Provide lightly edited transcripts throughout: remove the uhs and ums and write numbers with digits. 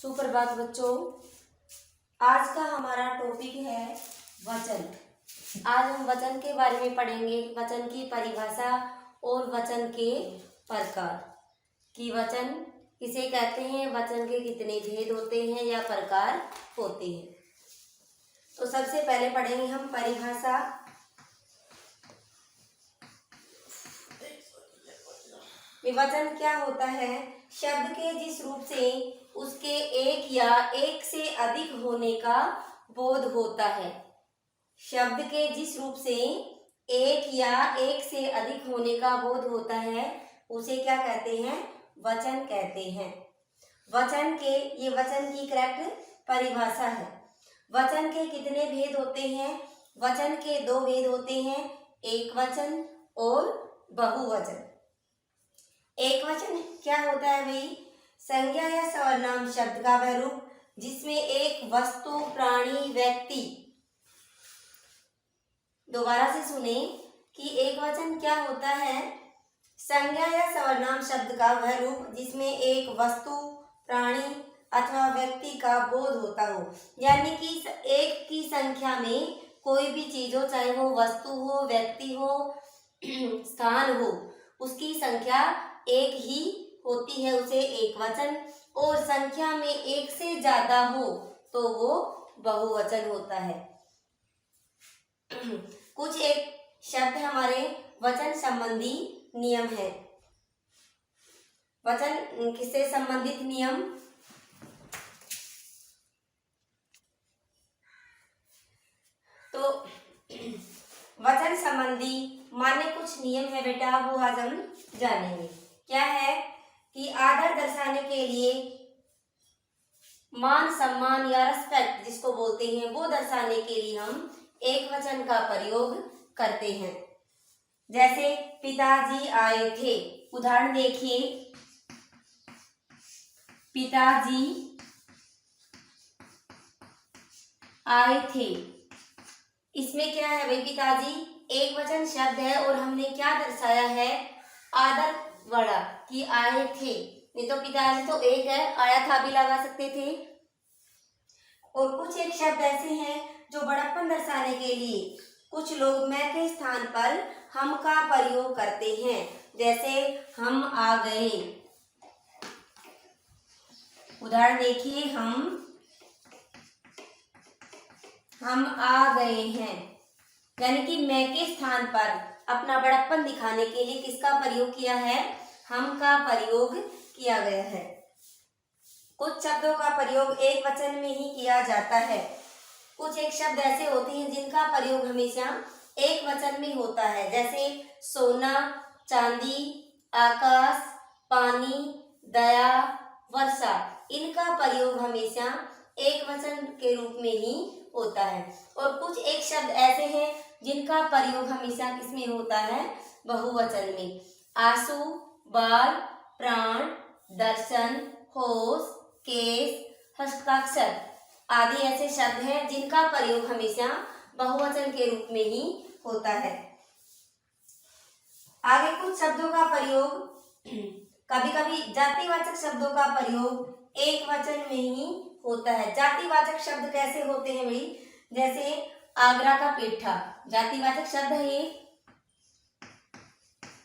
सुप्रभात बच्चों। आज का हमारा टॉपिक है वचन। आज हम वचन के बारे में पढ़ेंगे, वचन की परिभाषा और वचन के प्रकार कि वचन किसे कहते हैं, वचन के कितने भेद होते हैं या प्रकार होते हैं। तो सबसे पहले पढ़ेंगे हम परिभाषा। वचन क्या होता है? शब्द के जिस रूप से उसके एक या एक से अधिक होने का बोध होता है। शब्द के जिस रूप से एक या एक से अधिक होने का बोध होता है उसे क्या कहते हैं? वचन कहते हैं। वचन की करेक्ट परिभाषा है। वचन के कितने भेद होते हैं? वचन के दो भेद होते हैं, एक वचन और बहुवचन। एक वचन क्या होता है भाई? संज्ञा या सर्वनाम शब्द का वह रूप जिसमें एक वस्तु, प्राणी, व्यक्ति। दोबारा से सुने कि एक वचन क्या होता है? संज्ञा या सर्वनाम शब्द का वह रूप जिसमें एक वस्तु, प्राणी अथवा व्यक्ति का बोध होता हो। यानी कि एक की संख्या में कोई भी चीज हो, चाहे वो वस्तु हो, व्यक्ति हो, स्थान हो, उसकी संख्या एक ही होती है, उसे एक वचन। और संख्या में एक से ज्यादा हो तो वो बहुवचन होता है। कुछ एक शब्द हमारे वचन संबंधी नियम है। वचन किससे संबंधित नियम? तो वचन संबंधी मान्य कुछ नियम है बेटा, वो आज हम जानेंगे। क्या है कि आदर दर्शाने के लिए, मान सम्मान या रिस्पेक्ट जिसको बोलते हैं, वो दर्शाने के लिए हम एक वचन का प्रयोग करते हैं। जैसे पिताजी आए थे, उदाहरण देखिए, पिताजी आए थे। इसमें क्या है भाई? पिताजी एक वचन शब्द है और हमने क्या दर्शाया है? आदर बड़ा कि आए थे। नहीं तो पिताजी तो एक है, आया था भी लगा सकते थे। और कुछ एक शब्द ऐसे हैं जो बड़प्पन दर्शाने के लिए कुछ लोग मैं के स्थान पर हम का प्रयोग करते हैं। जैसे हम आ गए, उदाहरण देखिए, हम आ गए हैं। यानी कि मैं के स्थान पर अपना बड़प्पन दिखाने के लिए किसका प्रयोग किया है? हम का प्रयोग किया गया है। कुछ शब्दों का प्रयोग एक वचन में ही किया जाता है। कुछ एक शब्द ऐसे होते हैं जिनका प्रयोग हमेशा एक वचन में होता है। जैसे सोना, चांदी, आकाश, पानी, दया, वर्षा। इनका प्रयोग हमेशा एक वचन के रूप में ही होता है। और कुछ एक शब्द ऐसे हैं जिनका प्रयोग हमेशा किसमें होता है? बहुवचन में। आंसू, बाल, प्राण, दर्शन, होश, केस, हस्ताक्षर आदि ऐसे शब्द हैं जिनका प्रयोग हमेशा बहुवचन के रूप में ही होता है। आगे कुछ शब्दों का प्रयोग, कभी कभी जातिवाचक शब्दों का प्रयोग एक वचन में ही होता है। जातिवाचक शब्द कैसे होते हैं भाई? जैसे आगरा का पेठा जातिवाचक शब्द है ये।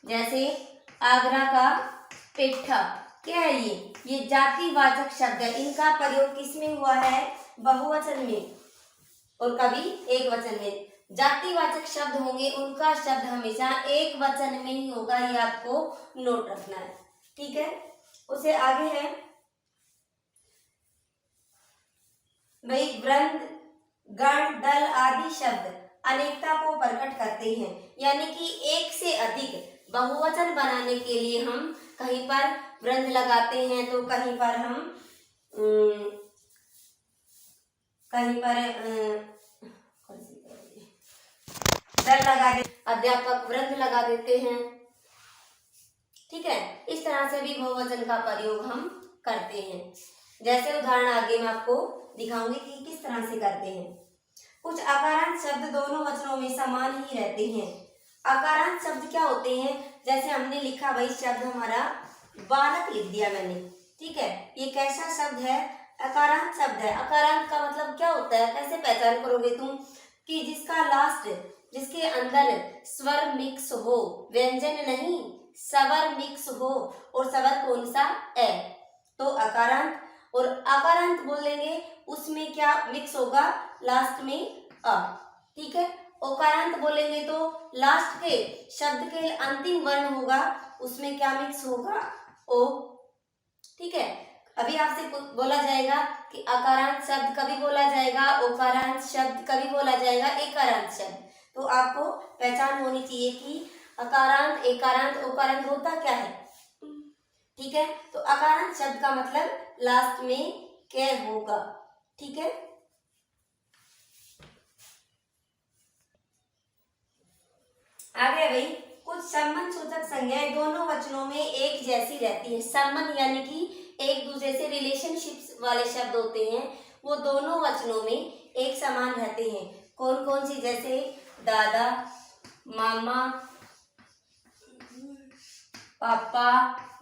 जैसे आगरा का पेठा क्या है ये जातिवाचक शब्द है। इनका प्रयोग किसमें हुआ है? बहुवचन में और कभी एक वचन में। जातिवाचक शब्द होंगे उनका शब्द हमेशा एक वचन में ही होगा, ये आपको नोट रखना है, ठीक है। उसे आगे है भाई, वृंद, गण, दल आदि शब्द अनेकता को प्रकट करते हैं। यानी कि एक से अधिक बहुवचन बनाने के लिए हम कहीं पर वृंद लगाते हैं तो कहीं पर हम दल लगा देते, अध्यापक वृंद लगा देते हैं, ठीक है। इस तरह से भी बहुवचन का प्रयोग हम करते हैं। जैसे उदाहरण आगे मैं आपको दिखाऊंगी कि किस तरह से करते हैं। कुछ अकारांत शब्द दोनों वचनों में समान ही रहते हैं। अकारांत शब्द क्या होते हैं? जैसे हमने लिखा भाई शब्द हमारा बालक लिख दिया मैंने, ठीक है। ये कैसा शब्द है? अकारांत शब्द है। अकारांत का मतलब क्या होता है, कैसे पहचान करोगे तुम, कि जिसका लास्ट, जिसके अंदर स्वर मिक्स हो, व्यंजन नहीं स्वर मिक्स हो, और स्वर कौन सा है, तो अकारांत। और अकारांत बोलेंगे उसमें क्या मिक्स होगा, लास्ट में अ, ठीक है। ओकारांत बोलेंगे तो लास्ट के शब्द के अंतिम वर्ण होगा, उसमें क्या मिक्स होगा, ओ, ठीक है। अभी आपसे बोला जाएगा कि अकारांत शब्द कभी बोला जाएगा, ओकारांत शब्द कभी बोला जाएगा, एकारांत शब्द। तो आपको पहचान होनी चाहिए कि अकारांत, एकारांत, ओकारांत होता क्या है, ठीक है। तो अकारांत शब्द का मतलब लास्ट में कै होगा, ठीक है। आगे भाई, कुछ संबंध सूचक संज्ञाएं दोनों वचनों में एक जैसी रहती है। संबंध यानी कि एक दूसरे से रिलेशनशिप वाले शब्द होते हैं, वो दोनों वचनों में एक समान रहते हैं। कौन कौन सी, जैसे दादा, मामा, पापा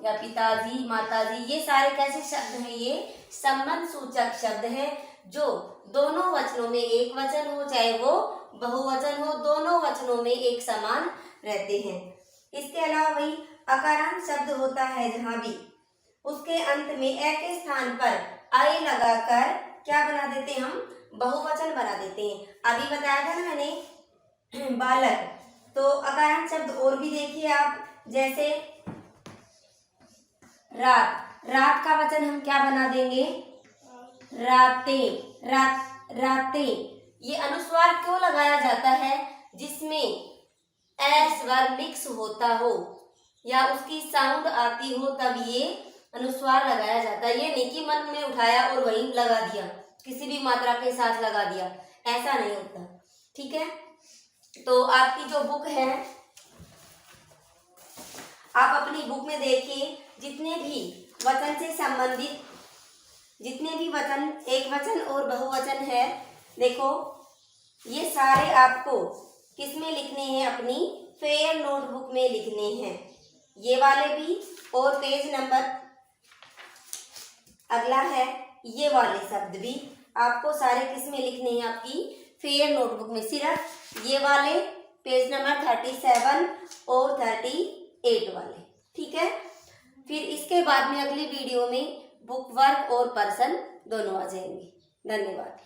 या पिताजी, माताजी, ये सारे कैसे शब्द हैं, ये संबंध सूचक शब्द हैं, जो दोनों वचनों में एक वचन हो चाहे वो बहुवचन हो, दोनों वचनों में एक समान रहते हैं। इसके अलावा वही अकारांत शब्द होता है जहां भी उसके अंत में ए के स्थान पर आई लगाकर क्या बना देते हैं, हम बहुवचन बना देते हैं। अभी बताया था ना मैंने बालक, तो अकारांत शब्द और भी देखिए आप, जैसे रात, रात का वचन हम क्या बना देंगे, रातें, रातें। ये अनुस्वार क्यों लगाया जाता है, जिसमें ए स्वर मिक्स होता हो या उसकी साउंड आती हो, तब ये अनुस्वार लगाया जाता है। ये नहीं कि मन में उठाया और वहीं लगा दिया, किसी भी मात्रा के साथ लगा दिया, ऐसा नहीं होता, ठीक है। तो आपकी जो बुक है, आप अपनी बुक में देखिए, जितने भी वचन से संबंधित जितने भी वचन, एक वचन और बहुवचन है, देखो ये सारे आपको किस में लिखने हैं, अपनी फेयर नोटबुक में लिखने हैं, ये वाले भी, और पेज नंबर अगला है ये वाले शब्द भी आपको सारे किस में लिखने हैं, आपकी फेयर नोटबुक में, सिर्फ ये वाले पेज नंबर 37 और 38 वाले, ठीक है। फिर इसके बाद में अगली वीडियो में बुक वर्क और पर्सन दोनों आ जाएंगे। धन्यवाद।